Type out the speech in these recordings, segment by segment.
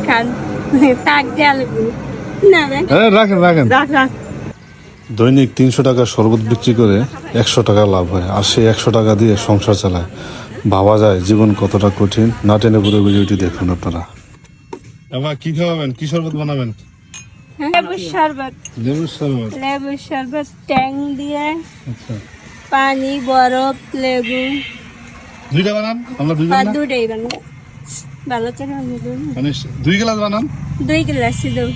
খান তাক দেওয়া লাগবে না রাখেন রাখেন। দৈনিক 300 টাকার শরবত বিক্রি করে 100 টাকা লাভ হয়, আর সেই 100 টাকা দিয়ে সংসার চালায়। ভাবা যায় জীবন কতটা কঠিন। না টেনে পুরো ভিডিওটি দেখুন আপনারা। এবার কি খাওয়াবেন, কি শরবত বানাবেন? লেবুর শরবত। লেবুর শরবত। লেবুর শরবত ট্যাং দিয়ে আচ্ছা, পানি বরফ লেবু দুইটা বানান, আমরা দুইজন না? দুটাই বানো ভালো করে মানে 2 গ্লাস বানান। 2 গ্লাস দাও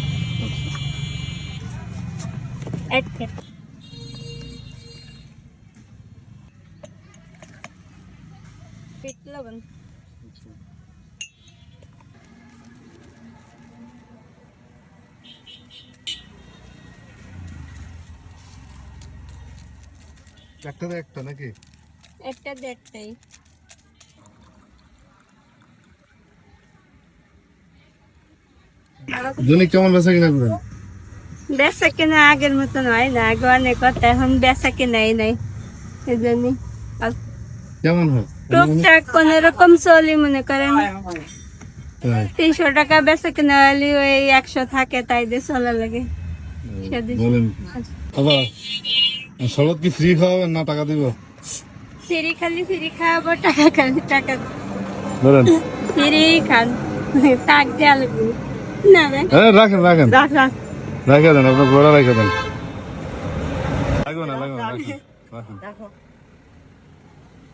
একটা লবণ একটা নাকি? একটা দেড়টাই দৈনিক কেমন বেচা কিনা করেন? বেচা কেনা আগের মতন হয় না, আগে অনেক কথা, এখন বেচা কেনাই নাই। এই জন্য কেমন হয়? টুকটাক কোন রকম চলি, মনে করেন তাই? 300 টাকা বেচা কেনা হলে ওই 100 থাকে, তাই দিয়ে চলা লাগে। বলেন আবার শরবত কি ফ্রি খাওয়াবেন না টাকা দিব? ফ্রি খালি ফ্রি খাওয়াবো, টাকা খালি টাকা বলেন। ফ্রি খান তাক দেওয়া লাগবে না রাখেন রাখেন। রাখ রাখ রেখে দেন, আপনার ঘোড়া রেখে দেন। লাগবে না, লাগবে না, রাখেন।